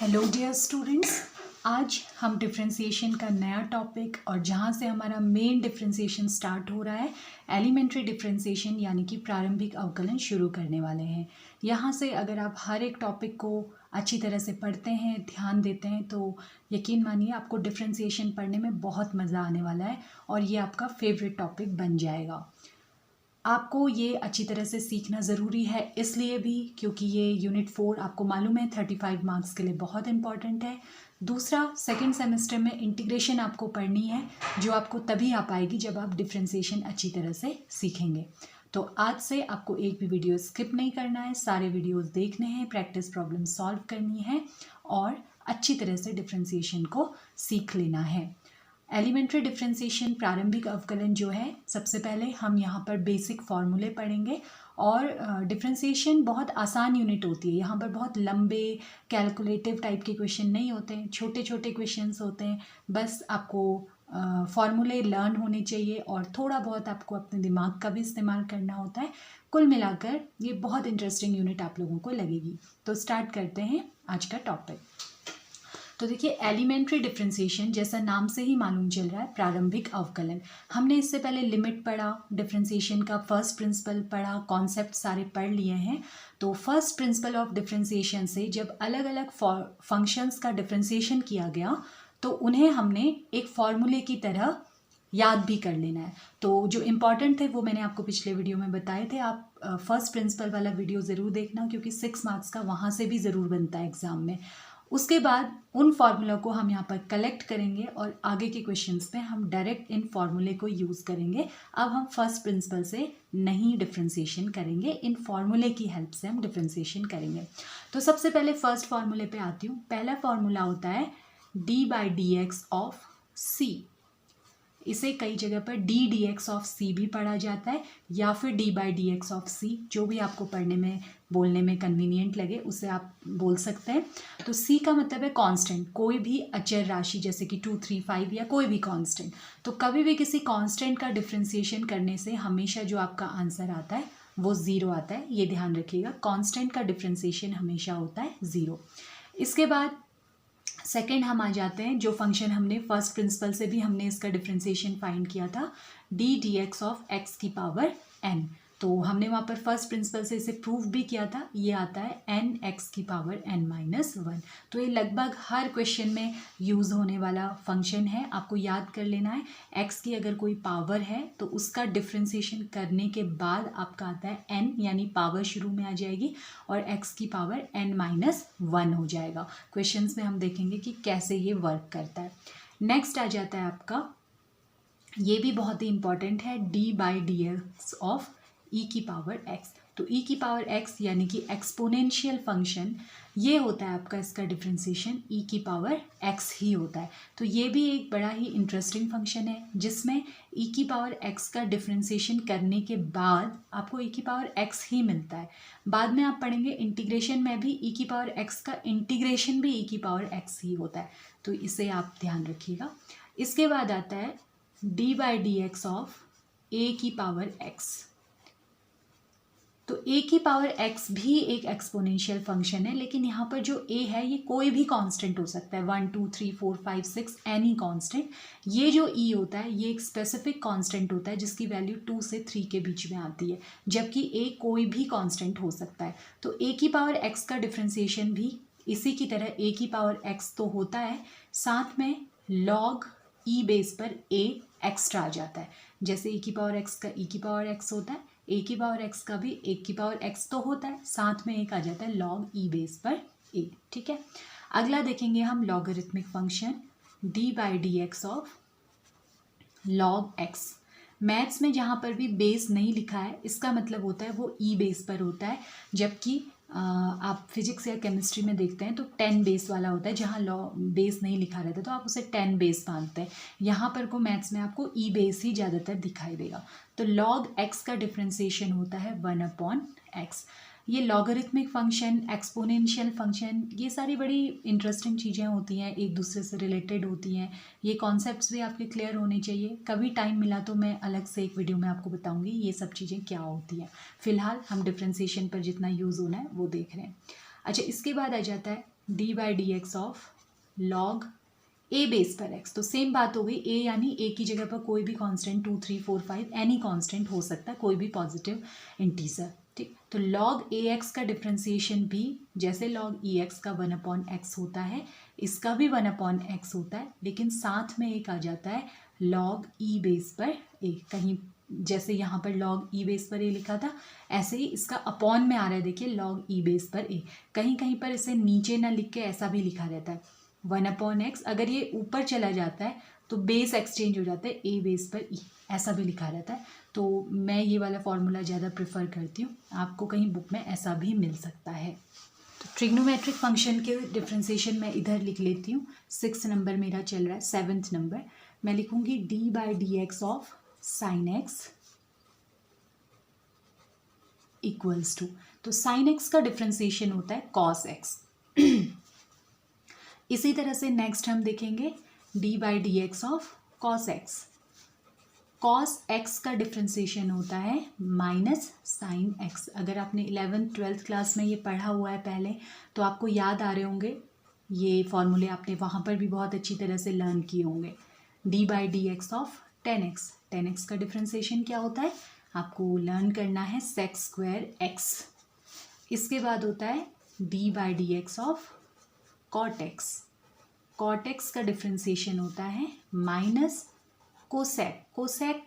Hello dear students, आज हम differentiation का नया टॉपिक और जहाँ से हमारा मेन डिफरेंशिएशन स्टार्ट हो रहा है एलिमेंट्री डिफरेंशिएशन यानी कि प्रारंभिक अवकलन शुरू करने वाले हैं। यहाँ से अगर आप हर एक टॉपिक को अच्छी तरह से पढ़ते हैं, ध्यान देते हैं तो यकीन मानिए आपको डिफरेंशिएशन पढ़ने में बहुत मज़ा आने वाला है और ये आपका फेवरेट टॉपिक बन जाएगा। आपको ये अच्छी तरह से सीखना ज़रूरी है, इसलिए भी क्योंकि ये यूनिट 4 आपको मालूम है 35 मार्क्स के लिए बहुत इंपॉर्टेंट है। दूसरा, सेकंड सेमेस्टर में इंटीग्रेशन आपको पढ़नी है जो आपको तभी आ पाएगी जब आप डिफरेंशिएशन अच्छी तरह से सीखेंगे। तो आज से आपको एक भी वीडियो स्किप नहीं करना है, सारे वीडियोस देखने हैं, प्रैक्टिस प्रॉब्लम सॉल्व करनी है और अच्छी तरह से डिफरेंशिएशन को सीख लेना है। एलिमेंट्री डिफरेंशिएशन प्रारंभिक अवकलन जो है, सबसे पहले हम यहाँ पर बेसिक फॉर्मूले पढ़ेंगे और डिफरेंशिएशन बहुत आसान यूनिट होती है। यहाँ पर बहुत लंबे कैलकुलेटिव टाइप के क्वेश्चन नहीं होते हैं, छोटे छोटे क्वेश्चंस होते हैं। बस आपको फॉर्मूले लर्न होने चाहिए और थोड़ा बहुत आपको अपने दिमाग का भी इस्तेमाल करना होता है। कुल मिलाकर ये बहुत इंटरेस्टिंग यूनिट आप लोगों को लगेगी। तो स्टार्ट करते हैं आज का टॉपिक। तो देखिए, एलिमेंट्री डिफरेंशिएशन जैसा नाम से ही मालूम चल रहा है प्रारंभिक अवकलन। हमने इससे पहले लिमिट पढ़ा, डिफरेंशिएशन का फर्स्ट प्रिंसिपल पढ़ा, कॉन्सेप्ट सारे पढ़ लिए हैं। तो फर्स्ट प्रिंसिपल ऑफ डिफरेंशिएशन से जब अलग अलग फंक्शंस का डिफरेंशिएशन किया गया तो उन्हें हमने एक फॉर्मूले की तरह याद भी कर लेना है। तो जो इम्पॉर्टेंट थे वो मैंने आपको पिछले वीडियो में बताए थे। आप फर्स्ट प्रिंसिपल वाला वीडियो ज़रूर देखना, क्योंकि 6 मार्क्स का वहाँ से भी ज़रूर बनता है एग्ज़ाम में। उसके बाद उन फार्मूला को हम यहाँ पर कलेक्ट करेंगे और आगे के क्वेश्चंस में हम डायरेक्ट इन फार्मूले को यूज़ करेंगे। अब हम फर्स्ट प्रिंसिपल से नहीं डिफरेंशिएशन करेंगे, इन फार्मूले की हेल्प से हम डिफरेंशिएशन करेंगे। तो सबसे पहले फर्स्ट फार्मूले पे आती हूँ। पहला फार्मूला होता है d/dx ऑफ c। इसे कई जगह पर d/dx ऑफ c भी पढ़ा जाता है या फिर d/dx ऑफ c, जो भी आपको पढ़ने में बोलने में कन्वीनियंट लगे उसे आप बोल सकते हैं। तो c का मतलब है कांस्टेंट, कोई भी अचर राशि जैसे कि 2, 3, 5 या कोई भी कांस्टेंट। तो कभी भी किसी कांस्टेंट का डिफरेंशिएशन करने से हमेशा जो आपका आंसर आता है वो 0 आता है, ये ध्यान रखिएगा। कांस्टेंट का डिफरेंशिएशन हमेशा होता है 0। इसके बाद सेकेंड हम आ जाते हैं, जो फंक्शन हमने फर्स्ट प्रिंसिपल से भी हमने इसका डिफरेंशिएशन फाइंड किया था, d/dx ऑफ x की पावर n। तो हमने वहाँ पर फर्स्ट प्रिंसिपल से इसे प्रूव भी किया था। ये आता है n x की पावर n-1। तो ये लगभग हर क्वेश्चन में यूज़ होने वाला फंक्शन है, आपको याद कर लेना है। x की अगर कोई पावर है तो उसका डिफरेंशिएशन करने के बाद आपका आता है n, यानी पावर शुरू में आ जाएगी और x की पावर n-1 हो जाएगा। क्वेश्चंस में हम देखेंगे कि कैसे ये वर्क करता है। नेक्स्ट आ जाता है आपका, ये भी बहुत ही इंपॉर्टेंट है, d/dx ऑफ e की पावर x। तो e की पावर x यानी कि एक्सपोनेंशियल फंक्शन, ये होता है आपका इसका डिफरेंशिएशन e की पावर x ही होता है। तो ये भी एक बड़ा ही इंटरेस्टिंग फंक्शन है जिसमें e की पावर x का डिफरेंशिएशन करने के बाद आपको e की पावर x ही मिलता है। बाद में आप पढ़ेंगे इंटीग्रेशन में भी e की पावर x का इंटीग्रेशन भी e की पावर x ही होता है, तो इसे आप ध्यान रखिएगा। इसके बाद आता है d/dx ऑफ a की पावर x। तो a की पावर x भी एक एक्सपोनेंशियल फंक्शन है, लेकिन यहाँ पर जो a है ये कोई भी कांस्टेंट हो सकता है, 1, 2, 3, 4, 5, 6 एनी कांस्टेंट। ये जो e होता है ये एक स्पेसिफिक कांस्टेंट होता है जिसकी वैल्यू 2 से 3 के बीच में आती है, जबकि a कोई भी कांस्टेंट हो सकता है। तो a की पावर x का डिफरेंशिएशन भी इसी की तरह a की पावर x तो होता है, साथ में log e बेस पर a एक्स्ट्रा आ जाता है। जैसे e की पावर x का e की पावर x होता है, a की पावर x का भी a की पावर x तो होता है, साथ में एक आ जाता है log e बेस पर a। ठीक है, अगला देखेंगे हम logarithmic function d/dx of log x। Maths में जहाँ पर भी बेस नहीं लिखा है इसका मतलब होता है वो e बेस पर होता है, जबकि आप फिजिक्स या केमिस्ट्री में देखते हैं तो 10 बेस वाला होता है, जहाँ बेस नहीं लिखा रहता तो आप उसे 10 बेस मानते हैं। यहाँ पर को मैथ्स में आपको ई बेस ही ज़्यादातर दिखाई देगा। तो log x का डिफरेंशिएशन होता है 1/x। ये लॉगरिथमिक फंक्शन, एक्सपोनेंशियल फंक्शन, ये सारी बड़ी इंटरेस्टिंग चीज़ें होती हैं, एक दूसरे से रिलेटेड होती हैं। ये कॉन्सेप्ट्स भी आपके क्लियर होने चाहिए। कभी टाइम मिला तो मैं अलग से एक वीडियो में आपको बताऊंगी ये सब चीज़ें क्या होती हैं। फिलहाल हम डिफरेंशिएशन पर जितना यूज़ होना है वो देख रहे हैं। अच्छा, इसके बाद आ जाता है d by d x of log A base पर एक्स। तो सेम बात हो गई, ए यानी ए की जगह पर कोई भी कांस्टेंट 2 3 4 5 एनी कांस्टेंट हो सकता है, कोई भी पॉजिटिव इंटीजर। ठीक, तो लॉग ए एक्स का डिफ्रेंसिएशन भी जैसे लॉग ई एक्स का 1/x होता है, इसका भी 1/x होता है, लेकिन साथ में एक आ जाता है लॉग ई बेस पर ए। कहीं जैसे यहाँ पर लॉग ई बेस पर ए लिखा था, ऐसे ही इसका अपॉन में आ रहा है, देखिए लॉग ई बेस पर ए। कहीं कहीं पर इसे नीचे ना लिख के ऐसा भी लिखा रहता है 1/x। अगर ये ऊपर चला जाता है तो बेस एक्सचेंज हो जाता है, ए बेस पर ई, ऐसा भी लिखा रहता है। तो मैं ये वाला फॉर्मूला ज़्यादा प्रेफर करती हूँ, आपको कहीं बुक में ऐसा भी मिल सकता है। तो ट्रिग्नोमेट्रिक फंक्शन के डिफ्रेंसिएशन मैं इधर लिख लेती हूँ। 6 नंबर मेरा चल रहा है, 7th नंबर मैं लिखूँगी d by d x of sine x equals to, तो साइन एक्स का डिफ्रेंसिएशन होता है कॉस एक्स। इसी तरह से नेक्स्ट हम देखेंगे D by d x of cos x. Cos x का डिफ्रेंसिएशन होता है माइनस साइन एक्स। अगर आपने 11th 12th क्लास में ये पढ़ा हुआ है पहले, तो आपको याद आ रहे होंगे, ये फॉर्मूले आपने वहाँ पर भी बहुत अच्छी तरह से लर्न किए होंगे। D by d x of 10x, 10x का डिफ्रेंसिएशन क्या होता है आपको लर्न करना है, सेक स्क्वायर एक्स। इसके बाद होता है d by d x of cot x. Cot x का डिफ्रेंसिएशन होता है माइनस कोसेक, कोसेक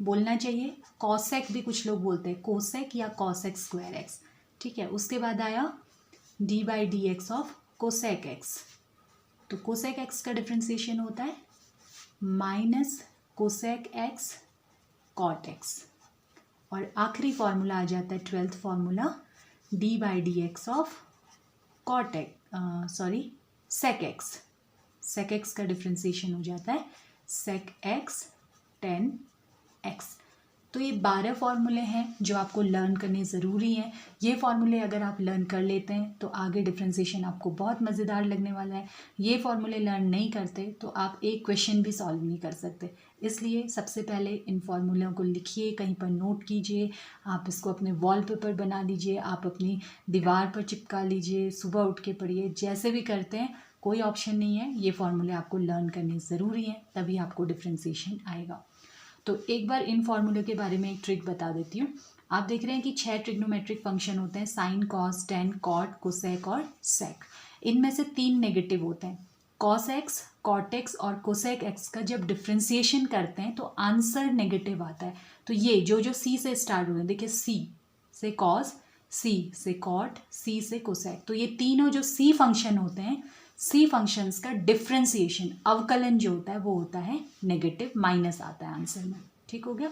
बोलना चाहिए, कॉसेक भी कुछ लोग बोलते हैं, कोसेक या कॉसेक स्क्वायर एक्स। ठीक है, उसके बाद आया d by d x of cosec x. तो कोसेक एक्स का डिफ्रेंसिएशन होता है minus cosec x cot x. और आखिरी फॉर्मूला आ जाता है 12th formula, d by d x of cot x, sorry sec x. Sec x का डिफ्रेंसिएशन हो जाता है सेक एक्स 10x। तो ये 12 फॉर्मूले हैं जो आपको लर्न करने ज़रूरी हैं। ये फॉर्मूले अगर आप लर्न कर लेते हैं तो आगे डिफ्रेंसिएशन आपको बहुत मज़ेदार लगने वाला है। ये फॉर्मूले लर्न नहीं करते तो आप एक क्वेश्चन भी सॉल्व नहीं कर सकते। इसलिए सबसे पहले इन फॉर्मूलों को लिखिए, कहीं पर नोट कीजिए, आप इसको अपने वॉलपेपर बना लीजिए, आप अपनी दीवार पर चिपका लीजिए, सुबह उठ के पढ़िए, जैसे भी करते हैं, कोई ऑप्शन नहीं है, ये फॉर्मूले आपको लर्न करने ज़रूरी हैं, तभी आपको डिफ्रेंसिएशन आएगा। तो एक बार इन फॉर्मूले के बारे में एक ट्रिक बता देती हूँ। आप देख रहे हैं कि 6 ट्रिग्नोमेट्रिक फंक्शन होते हैं, sine, cos, tan, cot, cosec और सेक। इनमें से 3 नेगेटिव होते हैं। कॉस एक्स, कॉट एक्स और कोसेक एक्स का जब डिफ्रेंसिएशन करते हैं तो आंसर नेगेटिव आता है। तो ये जो सी से स्टार्ट हो रहे हैं, देखिए सी से कॉस, सी से कॉट, सी से कोसेक, तो ये तीनों जो सी फंक्शन होते हैं, सी फंक्शंस का डिफ्रेंसिएशन अवकलन जो होता है वो होता है नेगेटिव, माइनस आता है आंसर में। ठीक हो गया।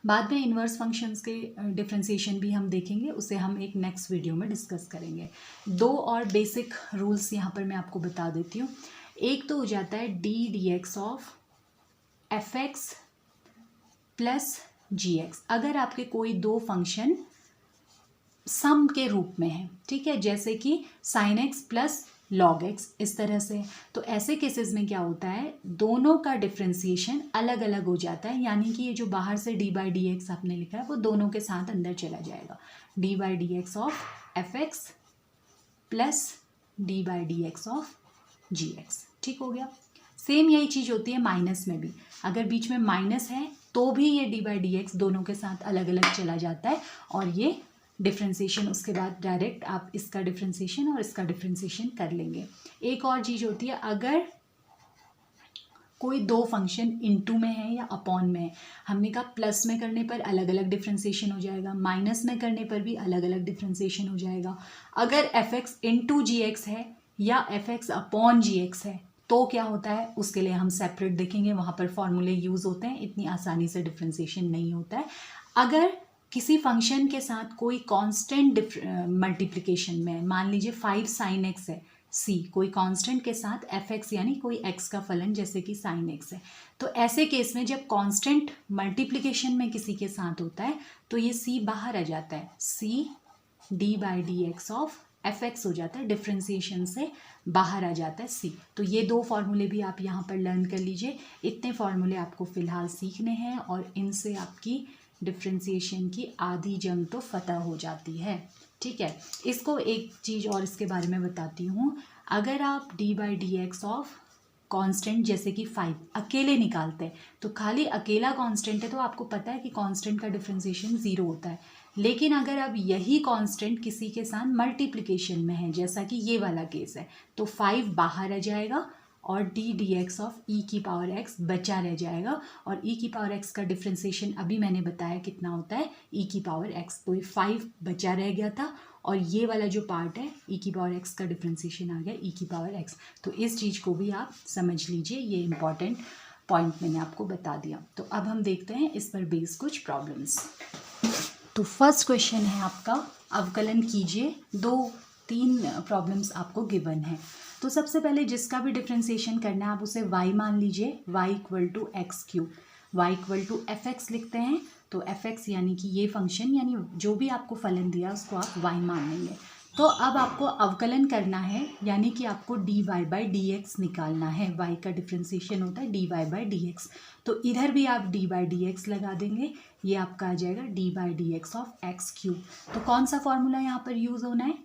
बाद में इन्वर्स फंक्शंस के डिफ्रेंसिएशन भी हम देखेंगे, उसे हम एक नेक्स्ट वीडियो में डिस्कस करेंगे। 2 और बेसिक रूल्स यहाँ पर मैं आपको बता देती हूँ। एक तो हो जाता है d d x of f x plus g x. अगर आपके कोई 2 फंक्शन सम के रूप में है, ठीक है, जैसे कि sign x plus log x, इस तरह से, तो ऐसे केसेस में क्या होता है, दोनों का डिफ्रेंसिएशन अलग अलग हो जाता है। यानी कि ये जो बाहर से डी बाई डी एक्स आपने लिखा है वो दोनों के साथ अंदर चला जाएगा। D by d x of f x plus d by d x of g x. ठीक हो गया। सेम यही चीज़ होती है माइनस में भी। अगर बीच में माइनस है तो भी ये डी बाई डी एक्स दोनों के साथ अलग अलग चला जाता है, और ये डिफ्रेंसिएशन उसके बाद डायरेक्ट आप इसका डिफ्रेंसिएशन और इसका डिफ्रेंसिएशन कर लेंगे। एक और चीज़ होती है, अगर कोई 2 फंक्शन इनटू में है या अपॉन में है, हमने कहा प्लस में करने पर अलग अलग डिफ्रेंसिएशन हो जाएगा, माइनस में करने पर भी अलग अलग डिफ्रेंसिएशन हो जाएगा। अगर एफ एक्स इंटू जी एक्स है या एफ एक्स अपॉन जी एक्स है तो क्या होता है, उसके लिए हम सेपरेट देखेंगे, वहाँ पर फॉर्मूले यूज़ होते हैं, इतनी आसानी से डिफ्रेंसिएशन नहीं होता है। अगर किसी फंक्शन के साथ कोई कांस्टेंट मल्टीप्लिकेशन में, मान लीजिए 5 साइन एक्स है, सी कोई कांस्टेंट के साथ एफ एक्स यानी कोई एक्स का फलन जैसे कि साइन एक्स है, तो ऐसे केस में जब कांस्टेंट मल्टीप्लिकेशन में किसी के साथ होता है तो ये सी बाहर आ जाता है, c d by d x of f x हो जाता है, डिफ्रेंसिएशन से बाहर आ जाता है सी। तो ये 2 फॉर्मूले भी आप यहाँ पर लर्न कर लीजिए। इतने फॉर्मूले आपको फ़िलहाल सीखने हैं और इनसे आपकी डिफ्रेंसिएशन की आधी जंग तो फतह हो जाती है। ठीक है। इसको एक चीज़ और इसके बारे में बताती हूँ। अगर आप D by d x of constant जैसे कि 5 अकेले निकालते हैं तो खाली अकेला कांस्टेंट है तो आपको पता है कि कांस्टेंट का डिफरेंशिएशन 0 होता है। लेकिन अगर अब यही कांस्टेंट किसी के साथ मल्टीप्लिकेशन में है, जैसा कि ये वाला केस है, तो 5 बाहर आ जाएगा और डी डी एक्स ऑफ ई की पावर एक्स बचा रह जाएगा। और ई की पावर एक्स का डिफरेंशिएशन अभी मैंने बताया कितना होता है, ई की पावर एक्स। तो ये 5 बचा रह गया था और ये वाला जो पार्ट है ई की पावर एक्स का डिफरेंशिएशन आ गया ई की पावर एक्स। तो इस चीज़ को भी आप समझ लीजिए, ये इंपॉर्टेंट पॉइंट मैंने आपको बता दिया। तो अब हम देखते हैं इस पर बेस्ड कुछ प्रॉब्लम्स। तो फर्स्ट क्वेश्चन है आपका, अवकलन कीजिए। 2-3 प्रॉब्लम्स आपको गिवन है। तो सबसे पहले जिसका भी डिफरेंशिएशन करना है आप उसे y मान लीजिए, y equal to x cube, y equal to f x लिखते हैं। तो एफ एक्स यानी कि ये फंक्शन, यानी जो भी आपको फलन दिया उसको आप y मान लेंगे। तो अब आपको अवकलन करना है, यानी कि आपको d y by d x निकालना है। y का डिफरेंशिएशन होता है d y by d x. तो इधर भी आप डी बाई डी एक्स लगा देंगे, ये आपका आ जाएगा d by d x of x cube. तो कौन सा फॉर्मूला यहाँ पर यूज़ होना है,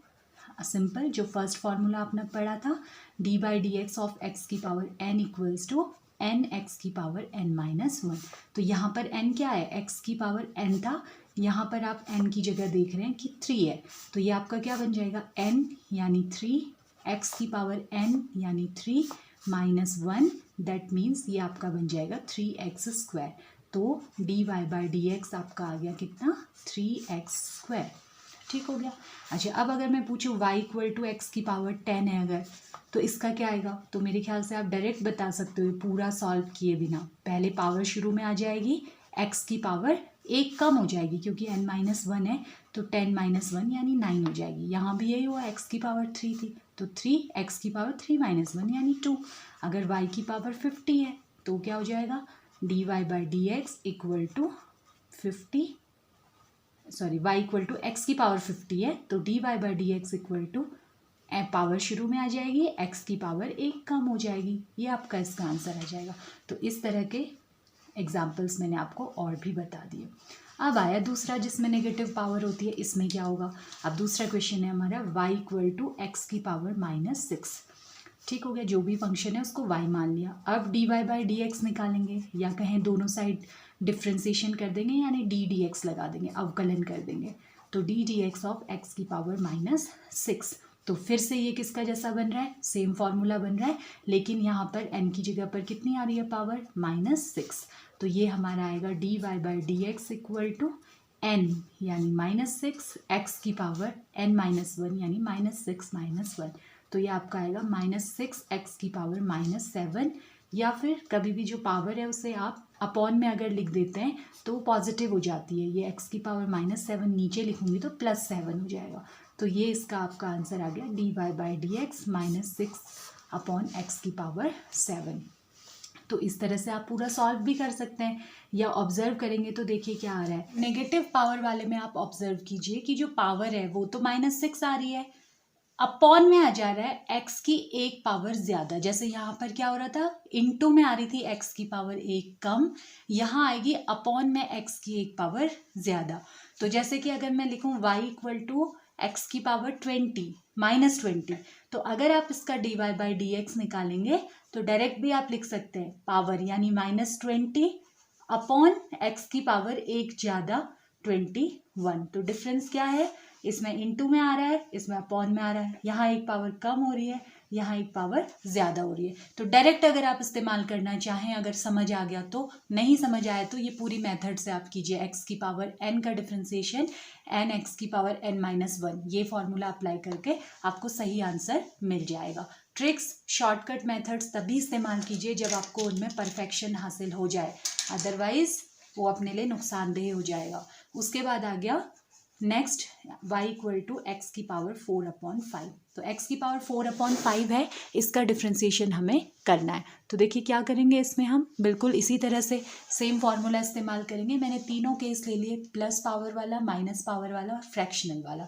सिंपल जो फर्स्ट फार्मूला आपने पढ़ा था, d by d x of x की power n equals to n x की पावर एन माइनस 1। तो यहाँ पर एन क्या है, एक्स की पावर एन था, यहाँ पर आप एन की जगह देख रहे हैं कि 3 है। तो ये आपका क्या बन जाएगा, एन यानी 3, एक्स की पावर एन यानी 3 माइनस 1, दैट मीन्स ये आपका बन जाएगा 3x स्क्वायर। तो d y by d x आपका आ गया कितना, 3x स्क्वायर। ठीक हो गया। अच्छा, अब अगर मैं पूछूं y इक्वल टू एक्स की पावर 10 है अगर, तो इसका क्या आएगा। तो मेरे ख्याल से आप डायरेक्ट बता सकते हो पूरा सॉल्व किए बिना। पहले पावर शुरू में आ जाएगी, x की पावर 1 कम हो जाएगी क्योंकि n माइनस 1 है, तो 10 माइनस 1 यानी 9 हो जाएगी। यहाँ भी यही हुआ, x की पावर 3 थी तो 3, x की पावर 3 माइनस 1 यानी 2। अगर y की पावर 50 है तो क्या हो जाएगा, d y by d x equal to 50, sorry y equal to x की पावर 50 है तो d y by d x equal to power शुरू में आ जाएगी, x की पावर 1 कम हो जाएगी। ये आपका इसका आंसर आ जाएगा। तो इस तरह के एग्जाम्पल्स मैंने आपको और भी बता दिए। अब आया दूसरा जिसमें नेगेटिव पावर होती है, इसमें क्या होगा। अब दूसरा क्वेश्चन है हमारा y इक्वल टू एक्स की पावर माइनस 6। ठीक हो गया, जो भी फंक्शन है उसको y मान लिया। अब d y by d x निकालेंगे, या कहें दोनों साइड डिफ्रेंसिएशन कर देंगे यानी डी डी एक्स लगा देंगे, अवकलन कर देंगे। तो D d x of x की पावर माइनस 6। तो फिर से ये किसका जैसा बन रहा है, सेम फॉर्मूला बन रहा है, लेकिन यहाँ पर n की जगह पर कितनी आ रही है पावर, माइनस 6। तो ये हमारा आएगा d y by d x equal to n यानी माइनस 6, एक्स की पावर n माइनस 1 यानी माइनस 6 माइनस 1। तो ये आपका आएगा माइनस 6 एक्स की पावर माइनस 7, या फिर कभी भी जो पावर है उसे आप अपॉन में अगर लिख देते हैं तो पॉजिटिव हो जाती है। ये x की पावर माइनस 7 नीचे लिखूंगी तो प्लस 7 हो जाएगा। तो ये इसका आपका आंसर आ गया d y by d x minus 6 upon x की पावर 7। तो इस तरह से आप पूरा सॉल्व भी कर सकते हैं, या ऑब्जर्व करेंगे तो देखिए क्या आ रहा है। नेगेटिव पावर वाले में आप ऑब्जर्व कीजिए कि जो पावर है वो तो माइनस 6 आ रही है, अपॉन में आ जा रहा है x की 1 पावर ज़्यादा। जैसे यहाँ पर क्या हो रहा था, इनटू में आ रही थी x की पावर 1 कम, यहाँ आएगी अपॉन में x की 1 पावर ज़्यादा। तो जैसे कि अगर मैं लिखूँ y इक्वल टू एक्स की पावर 20 माइनस 20, तो अगर आप इसका d y by d x निकालेंगे तो डायरेक्ट भी आप लिख सकते हैं पावर यानी माइनस 20 अपॉन एक्स की पावर 1 ज़्यादा 21। तो डिफरेंस क्या है, इसमें इनटू में आ रहा है, इसमें अपॉन में आ रहा है। यहाँ एक पावर कम हो रही है, यहाँ एक पावर ज़्यादा हो रही है। तो डायरेक्ट अगर आप इस्तेमाल करना चाहें, अगर समझ आ गया तो, नहीं समझ आया तो ये पूरी मेथड से आप कीजिए। एक्स की पावर n का डिफ्रेंसिएशन n एक्स की पावर n माइनस 1, ये फॉर्मूला अप्लाई करके आपको सही आंसर मिल जाएगा। ट्रिक्स, शॉर्टकट मेथड्स तभी इस्तेमाल कीजिए जब आपको उनमें परफेक्शन हासिल हो जाए, अदरवाइज वो अपने लिए नुकसानदेह हो जाएगा। उसके बाद आ गया next y equal to x की पावर 4/5। तो x की पावर 4/5 है, इसका डिफ्रेंसिएशन हमें करना है। तो देखिए क्या करेंगे, इसमें हम बिल्कुल इसी तरह से सेम फार्मूला इस्तेमाल करेंगे। मैंने तीनों केस ले लिए, प्लस पावर वाला, माइनस पावर वाला और फ्रैक्शनल वाला।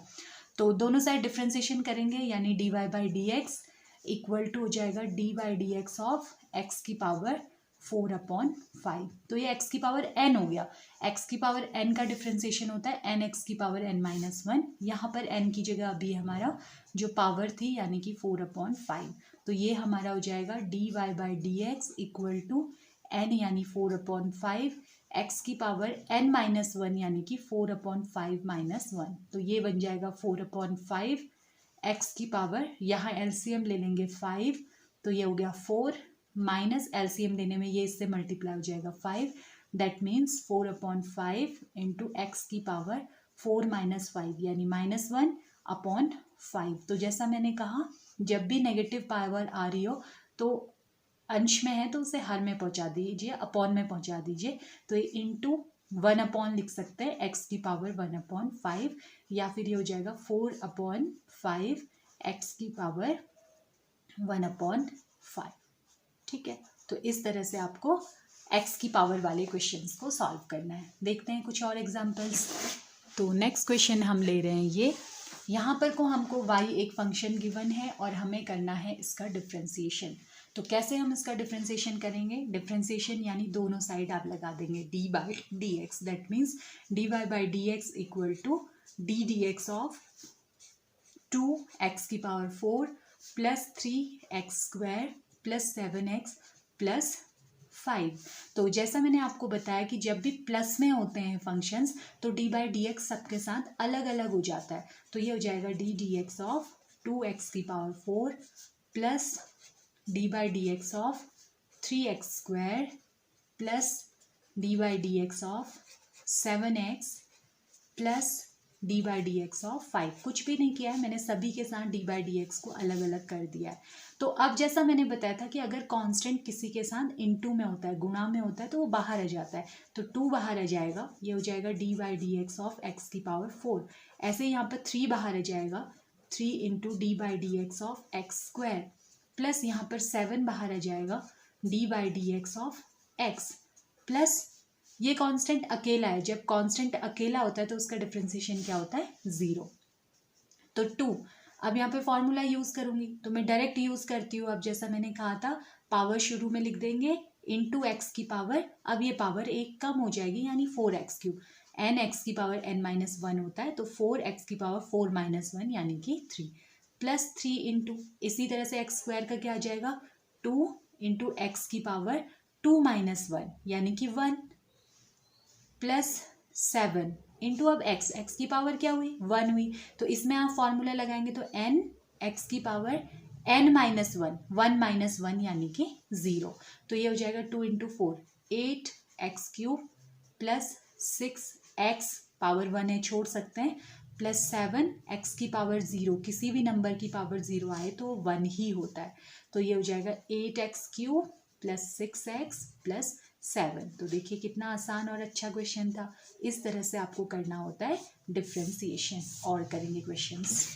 तो दोनों साइड डिफ्रेंसिएशन करेंगे, यानी d y by d x equal to हो जाएगा d by d x of x की पावर 4/5। तो ये x की पावर n हो गया। x की पावर n का डिफ्रेंसिएशन होता है n x की पावर n-1। यहाँ पर n की जगह अभी हमारा जो पावर थी यानी कि 4/5, तो ये हमारा हो जाएगा dy/dx इक्वल टू n यानी 4/5, x की पावर n-1 यानी कि 4/5 - 1। तो ये बन जाएगा 4/5 x की पावर, यहाँ एलसीएम ले लेंगे 5, तो ये हो गया 4 माइनस एलसीएम लेने में ये इससे मल्टीप्लाई हो जाएगा 5, दैट मीन्स 4/5 इंटू एक्स की पावर 4 - 5 यानी -1/5। तो जैसा मैंने कहा जब भी नेगेटिव पावर आ रही हो तो अंश में है तो उसे हर में पहुंचा दीजिए, अपॉन में पहुंचा दीजिए। तो ये इंटू 1/, लिख सकते हैं एक्स की पावर 1/5, या फिर ये हो जाएगा 4/5 एक्स की पावर 1/5। ठीक है, तो इस तरह से आपको एक्स की पावर वाले क्वेश्चंस को सॉल्व करना है। देखते हैं कुछ और एग्जांपल्स। तो नेक्स्ट क्वेश्चन हम ले रहे हैं ये, यहाँ पर को हमको y एक फंक्शन गिवन है और हमें करना है इसका डिफ्रेंसिएशन। तो कैसे हम इसका डिफ्रेंसिएशन करेंगे? डिफ्रेंसिएशन यानी दोनों साइड आप लगा देंगे d/dx, that means dy/dx equal to ddx of 2x की power 4 plus 3x² plus 7x plus 5। तो जैसा मैंने आपको बताया कि जब भी प्लस में होते हैं फंक्शंस तो d/dx सबके साथ अलग अलग हो जाता है। तो ये हो जाएगा ddx ऑफ 2x की power 4 plus d/dx of 3x² plus d/dx of 7x plus d/dx of 5। कुछ भी नहीं किया है मैंने, सभी के साथ d/dx को अलग अलग कर दिया है। तो अब जैसा मैंने बताया था कि अगर कांस्टेंट किसी के साथ इनटू में होता है, गुणा में होता है, तो वो बाहर आ जाता है। तो 2 बाहर आ जाएगा, ये हो जाएगा d/dx ऑफ x की पावर 4। ऐसे यहाँ पर 3 बाहर आ जाएगा, 3 into d/dx of x² plus यहाँ पर 7 बाहर आ जाएगा d/dx ऑफ x प्लस ये कांस्टेंट अकेला है। जब कांस्टेंट अकेला होता है तो उसका डिफरेंशिएशन क्या होता है? 0। तो 2, अब यहाँ पे फॉर्मूला यूज करूंगी तो मैं डायरेक्ट यूज करती हूँ। अब जैसा मैंने कहा था पावर शुरू में लिख देंगे इंटू एक्स की पावर, अब ये पावर एक कम हो जाएगी यानी 4x³ n x की पावर n-1 होता है, तो 4x की पावर 4 - 1 यानी कि 3 प्लस 3 इंटू, इसी तरह से x² का क्या आ जाएगा 2 इंटू एक्स की पावर 2 - 1 यानी कि 1 प्लस 7 इंटू अब x की पावर क्या हुई 1 हुई। तो इसमें आप फॉर्मूला लगाएंगे तो n x की पावर n-1 1 - 1 यानी कि 0। तो ये हो जाएगा 2 into 4 8x³ plus 6x power 1 है छोड़ सकते हैं प्लस 7x की पावर 0, किसी भी नंबर की पावर 0 आए तो 1 ही होता है। तो ये हो जाएगा 8x³ प्लस 6x प्लस 7। तो देखिए कितना आसान और अच्छा क्वेश्चन था। इस तरह से आपको करना होता है डिफ्रेंसिएशन। और करेंगे क्वेश्चंस।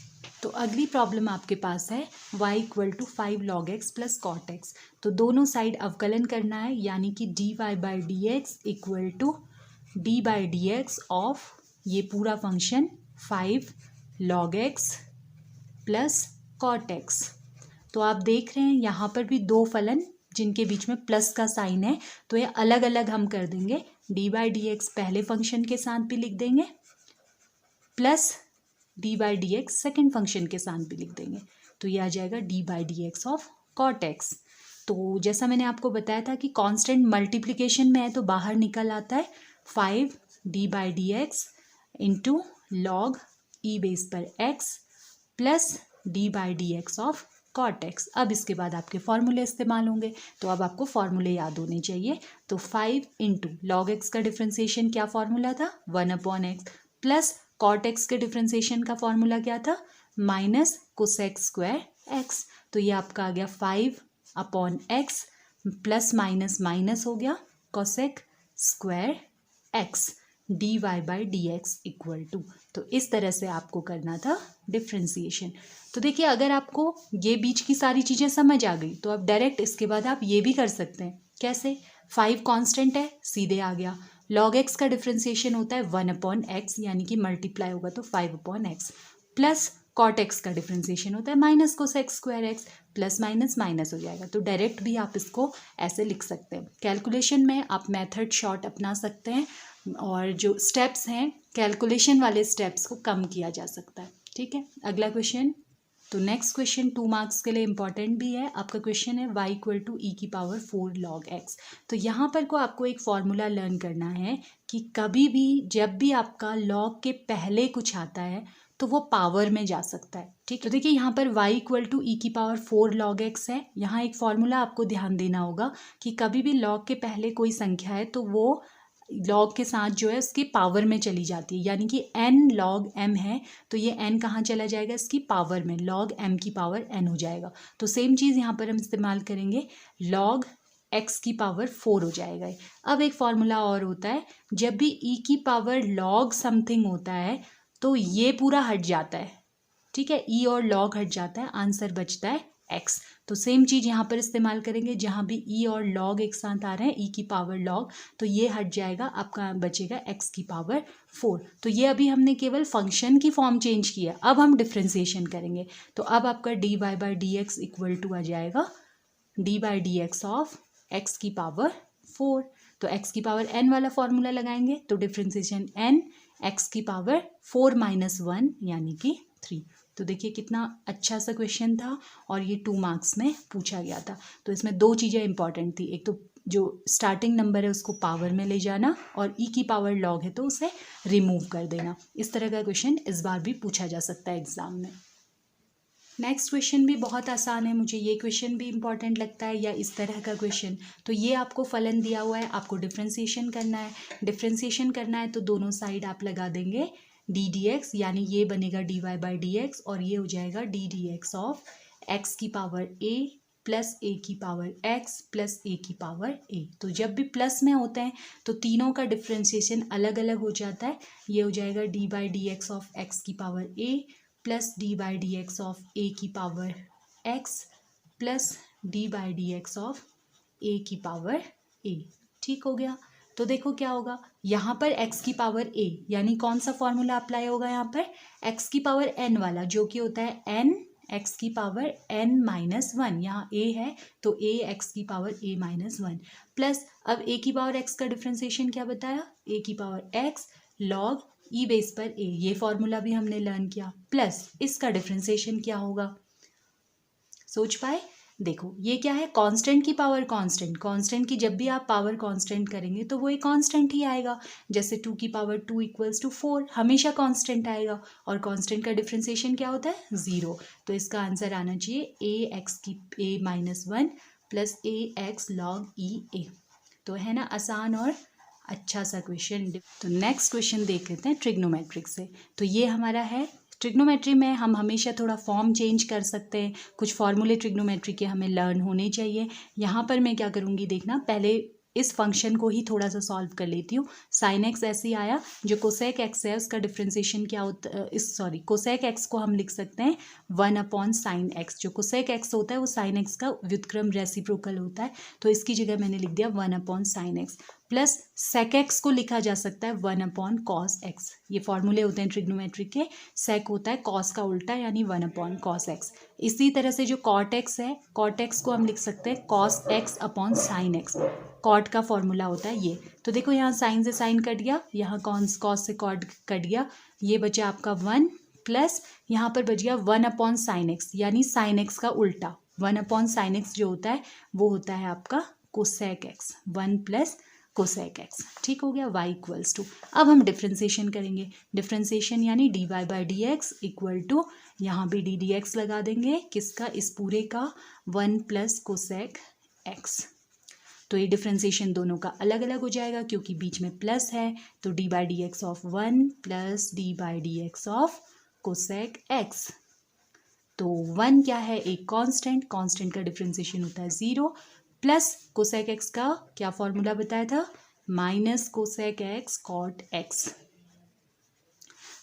तो अगली प्रॉब्लम आपके पास है y equal to 5 log x plus cot x। तो दोनों साइड अवकलन करना है यानी कि dy/dx equal to d/dx of ये पूरा function 5 log x plus cot x। तो आप देख रहे हैं यहाँ पर भी दो फलन जिनके बीच में प्लस का साइन है, तो ये अलग अलग हम कर देंगे। d/dx पहले फंक्शन के साथ भी लिख देंगे प्लस d/dx सेकेंड फंक्शन के साथ भी लिख देंगे। तो ये आ जाएगा d/dx ऑफ cot x। तो जैसा मैंने आपको बताया था कि कांस्टेंट मल्टीप्लिकेशन में है तो बाहर निकल आता है 5 d/dx into log e base पर x plus d/dx of cot x। अब इसके बाद आपके फॉर्मूले इस्तेमाल होंगे, तो अब आपको फॉर्मूले याद होने चाहिए। तो 5 इंटू लॉग x का डिफ्रेंसिएशन क्या फॉर्मूला था 1/x प्लस cot x के डिफ्रेंसिएशन का फॉर्मूला क्या था माइनस cosec² x। तो ये आपका आ गया 5/x प्लस माइनस माइनस हो गया cosec² x dy/dx equal to. तो इस तरह से आपको करना था डिफ्रेंसिएशन। तो देखिए अगर आपको ये बीच की सारी चीज़ें समझ आ गई तो अब डायरेक्ट इसके बाद आप ये भी कर सकते हैं। कैसे? 5 कांस्टेंट है, सीधे आ गया। log x का डिफ्रेंसिएशन होता है 1/x यानी कि मल्टीप्लाई होगा तो 5/x प्लस कॉट एक्स का डिफ्रेंसिएशन होता है minus cosec square x, plus minus minus हो जाएगा, तो डायरेक्ट भी आप इसको ऐसे लिख सकते हैं। कैलकुलेशन में आप मेथड शॉर्ट अपना सकते हैं और जो स्टेप्स हैं कैलकुलेशन वाले स्टेप्स को कम किया जा सकता है। ठीक है, अगला क्वेश्चन। तो नेक्स्ट क्वेश्चन 2 मार्क्स के लिए इंपॉर्टेंट भी है। आपका क्वेश्चन है y इक्वल टू ई की पावर 4 log x। तो यहाँ पर को आपको एक फॉर्मूला लर्न करना है कि कभी भी जब भी आपका log के पहले कुछ आता है तो वो पावर में जा सकता है। ठीक, तो देखिए यहाँ पर y इक्वल टू ई की पावर 4 log x है। यहाँ एक फॉर्मूला आपको ध्यान देना होगा कि कभी भी log के पहले कोई संख्या है तो वो लॉग के साथ जो है उसकी पावर में चली जाती है, यानी कि n log m है तो ये n कहाँ चला जाएगा, इसकी पावर में, log m की पावर n हो जाएगा। तो सेम चीज़ यहाँ पर हम इस्तेमाल करेंगे, log x की पावर 4 हो जाएगा। अब एक फॉर्मूला और होता है, जब भी e की पावर log समथिंग होता है तो ये पूरा हट जाता है। ठीक है, e और log हट जाता है, आंसर बचता है x। तो सेम चीज़ यहाँ पर इस्तेमाल करेंगे, जहाँ भी e और log एक साथ आ रहे हैं, e की पावर log, तो ये हट जाएगा, आपका बचेगा x की पावर 4। तो ये अभी हमने केवल फंक्शन की फॉर्म चेंज की है, अब हम डिफ्रेंसिएशन करेंगे। तो अब आपका dy by d x equal to आ जाएगा d by d x of x की पावर 4। तो x की पावर n वाला फॉर्मूला लगाएंगे तो डिफ्रेंसिएशन n x की पावर 4 माइनस 1 यानी कि 3। तो देखिए कितना अच्छा सा क्वेश्चन था और ये 2 मार्क्स में पूछा गया था। तो इसमें 2 चीज़ें इंपॉर्टेंट थी, एक तो जो स्टार्टिंग नंबर है उसको पावर में ले जाना और e की पावर log है तो उसे रिमूव कर देना। इस तरह का क्वेश्चन इस बार भी पूछा जा सकता है एग्ज़ाम में। नेक्स्ट क्वेश्चन भी बहुत आसान है, मुझे ये क्वेश्चन भी इंपॉर्टेंट लगता है, या इस तरह का क्वेश्चन। तो ये आपको फलन दिया हुआ है, आपको डिफ्रेंसिएशन करना है। डिफ्रेंसिएशन करना है तो दोनों साइड आप लगा देंगे डी डी एक्स, यानी ये बनेगा d y by d x और ये हो जाएगा d d x of x की पावर ए प्लस ए की पावर एक्स प्लस ए की पावर ए। तो जब भी प्लस में होते हैं तो तीनों का डिफ्रेंसिएशन अलग अलग हो जाता है। ये हो जाएगा d by d x of x की power a plus d by d x of a की power x plus d by d x of a की पावर ए। ठीक हो गया। तो देखो क्या होगा, यहाँ पर x की पावर a, यानी कौन सा फॉर्मूला अप्लाई होगा यहाँ पर, x की पावर n वाला, जो कि होता है n x की पावर n माइनस 1। यहाँ a है तो a x की पावर a माइनस 1 प्लस, अब a की पावर x का डिफ्रेंसिएशन क्या बताया, a की power x log e base पर a, ये फॉर्मूला भी हमने लर्न किया, प्लस इसका डिफ्रेंसिएशन क्या होगा, सोच पाए। देखो ये क्या है, कांस्टेंट की पावर कांस्टेंट, कांस्टेंट की जब भी आप पावर कांस्टेंट करेंगे तो वो एक कांस्टेंट ही आएगा। जैसे 2 की पावर 2 इक्वल्स टू 4 हमेशा कांस्टेंट आएगा, और कांस्टेंट का डिफ्रेंसिएशन क्या होता है, 0। तो इसका आंसर आना चाहिए ए एक्स की a minus 1 plus a x log e a. तो है ना आसान और अच्छा सा क्वेश्चन। तो नेक्स्ट क्वेश्चन देख लेते हैं ट्रिग्नोमेट्रिक से। तो ये हमारा है, ट्रिग्नोमेट्री में हम हमेशा थोड़ा फॉर्म चेंज कर सकते हैं, कुछ फॉर्मूले ट्रिग्नोमेट्री के हमें लर्न होने चाहिए। यहाँ पर मैं क्या करूँगी देखना, पहले इस फंक्शन को ही थोड़ा सा सॉल्व कर लेती हूँ। साइन एक्स ऐसे ही आया, जो कोसेक एक्स है उसका डिफ्रेंसिएशन क्या होता है, कोसेक एक्स को हम लिख सकते हैं 1 अपॉन साइन एक्स। जो कोसेक एक्स होता है वो साइन एक्स का व्युत्क्रम रेसिप्रोकल होता है, तो इसकी जगह मैंने लिख दिया 1 upon sine x, plus sec x को लिखा जा सकता है 1 अपॉन कॉस एक्स। ये फॉर्मूले होते हैं ट्रिग्नोमेट्री के, सेक होता है कॉस का उल्टा यानी 1 अपॉन कॉस एक्स। इसी तरह से जो कॉट एक्स है, कॉट एक्स को हम लिख सकते हैं cos x upon sine x, cot का फॉर्मूला होता है ये। तो देखो यहाँ साइन से साइन कट गया, यहाँ कॉस से कॉट कट गया, ये बचा आपका 1 प्लस यहाँ पर बच गया 1 अपॉन साइन एक्स, यानी साइन एक्स का उल्टा 1 अपॉन साइन एक्स जो होता है वो होता है आपका cosec x, 1 plus cosec x. ठीक हो गया, y इक्वल्स टू, अब हम डिफ्रेंसिएशन करेंगे, डिफ्रेंसिएशन यानी d y by d x equal to, यहाँ भी डी डी एक्स लगा देंगे, किसका, इस पूरे का 1 प्लस कोसेक एक्स। तो ये डिफ्रेंसिएशन दोनों का अलग अलग हो जाएगा क्योंकि बीच में प्लस है, तो D by d x of 1 plus d by d x of cosec x. तो 1 क्या है, एक कांस्टेंट, कांस्टेंट का डिफ्रेंसिएशन होता है 0, प्लस कोसेक एक्स का क्या फॉर्मूला बताया था, minus cosec x cot x.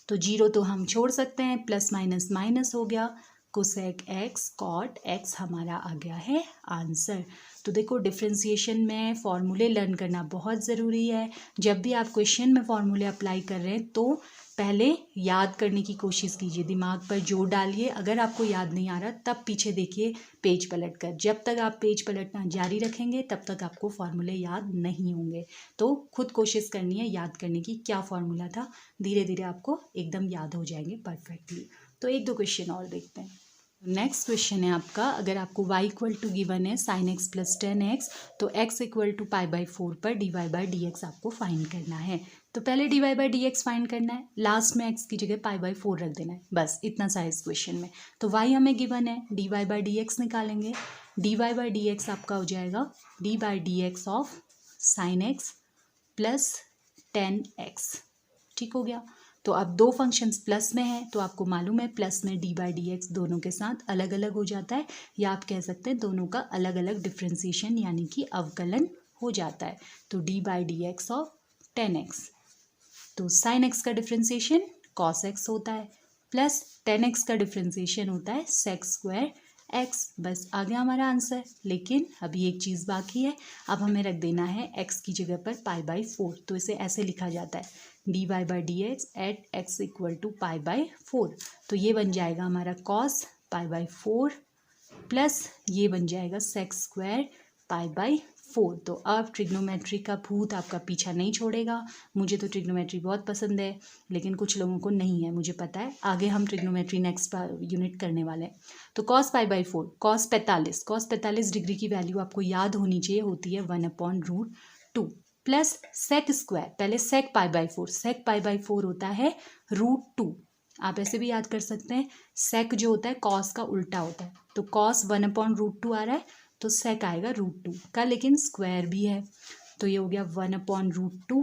तो 0 तो हम छोड़ सकते हैं, प्लस माइनस माइनस हो गया, कोसेक एक्स कॉट एक्स हमारा आ गया है आंसर। तो देखो डिफ्रेंसिएशन में फॉर्मूले लर्न करना बहुत ज़रूरी है। जब भी आप क्वेश्चन में फॉर्मूले अप्लाई कर रहे हैं तो पहले याद करने की कोशिश कीजिए, दिमाग पर जोर डालिए। अगर आपको याद नहीं आ रहा तब पीछे देखिए पेज पलट कर। जब तक आप पेज पलटना जारी रखेंगे तब तक आपको फार्मूले याद नहीं होंगे। तो खुद कोशिश करनी है याद करने की, क्या फार्मूला था। धीरे धीरे आपको एकदम याद हो जाएंगे परफेक्टली। तो एक दो क्वेश्चन और देखते हैं। नेक्स्ट क्वेश्चन है आपका, अगर आपको y इक्वल टू गिवन है sin x प्लस 10x, तो x इक्वल टू π/4 पर dy बाई डी एक्स आपको फाइंड करना है। तो पहले dy by d x find करना है, लास्ट में x की जगह π/4 रख देना है, बस इतना सा इस क्वेश्चन में। तो y हमें गिवन है, dy बाई डी एक्स निकालेंगे। dy बाई डी एक्स आपका हो जाएगा d by d x of sine x plus 10x। ठीक हो गया। तो अब दो फंक्शंस प्लस में हैं, तो आपको मालूम है प्लस में डी बाई डी एक्स दोनों के साथ अलग अलग हो जाता है, या आप कह सकते हैं दोनों का अलग अलग डिफ्रेंसिएशन यानी कि अवकलन हो जाता है। तो D by d x of 10x, तो साइन एक्स का डिफ्रेंसिएशन कॉस एक्स होता है, प्लस 10x का डिफ्रेंसिएशन होता है सेक स्क्वायर एक्स। बस आ गया हमारा आंसर। लेकिन अभी एक चीज़ बाकी है, अब हमें रख देना है x की जगह पर π/4। तो इसे ऐसे लिखा जाता है d y by d x at x equal to π/4। तो ये बन जाएगा हमारा कॉस π/4 प्लस ये बन जाएगा सेक स्क्वायर π/4। तो अब ट्रिग्नोमेट्री का भूत आपका पीछा नहीं छोड़ेगा। मुझे तो ट्रिग्नोमेट्री बहुत पसंद है, लेकिन कुछ लोगों को नहीं है, मुझे पता है। आगे हम ट्रिग्नोमेट्री नेक्स्ट यूनिट करने वाले हैं। तो कॉस π/4, कॉस 45 डिग्री की वैल्यू आपको याद होनी चाहिए, होती है 1/√2 प्लस सेक स्क्वायर, पहले सेक π/4, सेक π/4 होता है √2। आप ऐसे भी याद कर सकते हैं, सेक जो होता है कॉस का उल्टा होता है। तो कॉस 1/√2 आ रहा है, तो सेक आएगा √2 का, लेकिन स्क्वायर भी है। तो ये हो गया 1/√2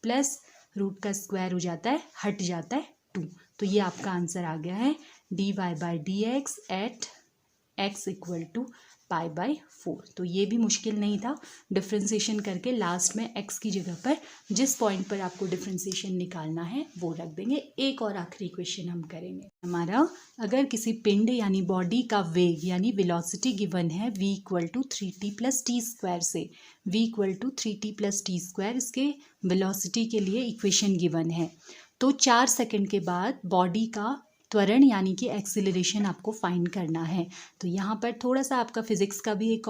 प्लस रूट का स्क्वायर हो जाता है, हट जाता है 2। तो ये आपका आंसर आ गया है d y by d x at x equal to π/4। तो ये भी मुश्किल नहीं था, डिफ्रेंसिएशन करके लास्ट में x की जगह पर जिस पॉइंट पर आपको डिफ्रेंसिएशन निकालना है वो रख देंगे। एक और आखिरी क्वेश्चन हम करेंगे हमारा, अगर किसी पिंड यानी बॉडी का वेग यानी वेलोसिटी गिवन है v equal to 3t plus t square से, v equal to 3t plus t square इसके वेलोसिटी के लिए इक्वेशन गिवन है। तो 4 सेकंड के बाद बॉडी का त्वरण यानी कि एक्सीलरेशन आपको फाइंड करना है। तो यहाँ पर थोड़ा सा आपका फिजिक्स का भी एक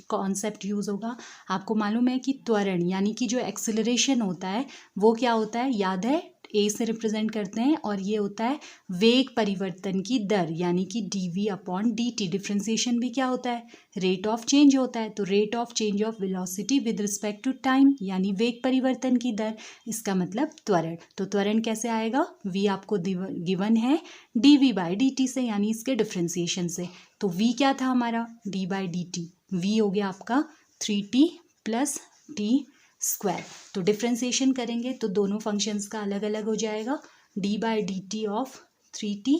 कॉन्सेप्ट यूज़ होगा। आपको मालूम है कि त्वरण यानी कि जो एक्सीलरेशन होता है वो क्या होता है, याद है, ए से रिप्रेजेंट करते हैं, और ये होता है वेग परिवर्तन की दर यानी कि dv/dt। डिफ्रेंसिएशन भी क्या होता है, रेट ऑफ चेंज होता है। तो rate of change of velocity with respect to time यानी वेग परिवर्तन की दर, इसका मतलब त्वरण। तो त्वरण कैसे आएगा, v आपको गिवन है dv/dt से यानी इसके डिफ्रेंसिएशन से। तो v क्या था हमारा, d/dt, v हो गया आपका 3t प्लस टी स्क्वायर। तो डिफ्रेंसिएशन करेंगे तो दोनों फंक्शंस का अलग अलग हो जाएगा, d/dt of 3t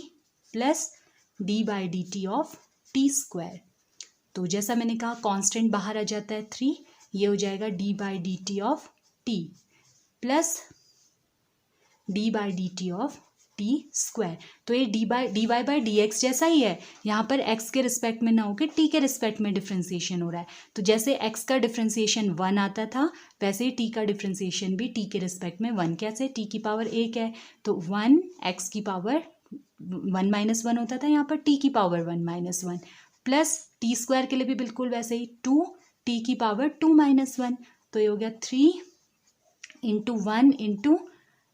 plus d/dt of T square. तो जैसा मैंने कहा कांस्टेंट बाहर आ जाता है 3, ये हो जाएगा d/dt of t plus d/dt of T square. तो ये dy बाई डी एक्स जैसा ही है, यहाँ पर x के रिस्पेक्ट में ना होकर t के रिस्पेक्ट में डिफ्रेंसिएशन हो रहा है। तो जैसे x का डिफ्रेंसिएशन 1 आता था, वैसे ही t का डिफ्रेंसिएशन भी t के रिस्पेक्ट में 1। कैसे, t की पावर 1 है तो 1 x की पावर 1 - 1 होता था, यहाँ पर t की पावर 1 - 1 प्लस टी स्क्वायर के लिए भी बिल्कुल वैसे ही 2 t की पावर 2 - 1। तो ये हो गया 3 इंटू 1 इंटू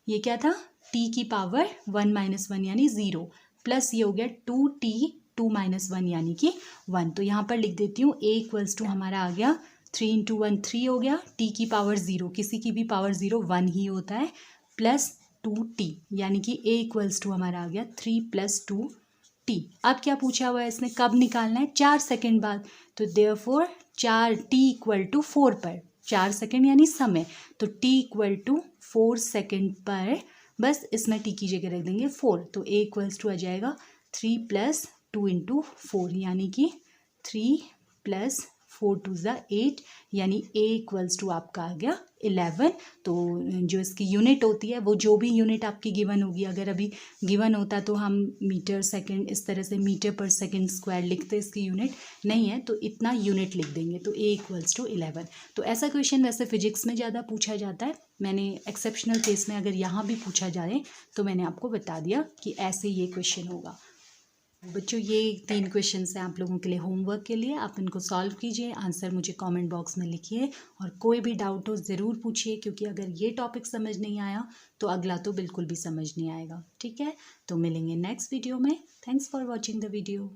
ये क्या था, t की पावर 1 - 1 यानी 0 प्लस ये हो गया 2t 2 - 1 यानी कि 1। तो यहाँ पर लिख देती हूँ a इक्वल्स टू हमारा आ गया 3 इंटू 1 3 हो गया, t की पावर 0, किसी की भी पावर 0 1 ही होता है, प्लस 2t यानी कि a इक्वल्स टू हमारा आ गया 3 प्लस 2t। अब क्या पूछा हुआ है इसने, कब निकालना है, 4 सेकेंड बाद। तो देयरफॉर 4t इक्वल टू 4 पर, 4 सेकेंड यानी समय, तो t इक्वल टू 4 सेकेंड पर, बस इसमें t की जगह रख देंगे 4। तो a इक्वल्स टू आ जाएगा 3 प्लस 2 इंटू 4 यानी कि 3 प्लस 4 2 ज़ा 8 यानी a इक्वल्स टू आपका आ गया 11। तो जो इसकी यूनिट होती है वो जो भी यूनिट आपकी गिवन होगी, अगर अभी गिवन होता तो हम मीटर सेकंड इस तरह से मीटर पर सेकंड स्क्वायर लिखते, इसकी यूनिट नहीं है तो इतना यूनिट लिख देंगे, तो a इक्वल्स टू 11। तो ऐसा क्वेश्चन वैसे फिजिक्स में ज़्यादा पूछा जाता है, मैंने एक्सेप्शनल केस में अगर यहाँ भी पूछा जाए तो मैंने आपको बता दिया कि ऐसे ये क्वेश्चन होगा। बच्चों ये 3 क्वेश्चंस हैं आप लोगों के लिए होमवर्क के लिए, आप इनको सॉल्व कीजिए, आंसर मुझे कमेंट बॉक्स में लिखिए और कोई भी डाउट हो ज़रूर पूछिए, क्योंकि अगर ये टॉपिक समझ नहीं आया तो अगला तो बिल्कुल भी समझ नहीं आएगा। ठीक है, तो मिलेंगे नेक्स्ट वीडियो में। Thanks for watching the video.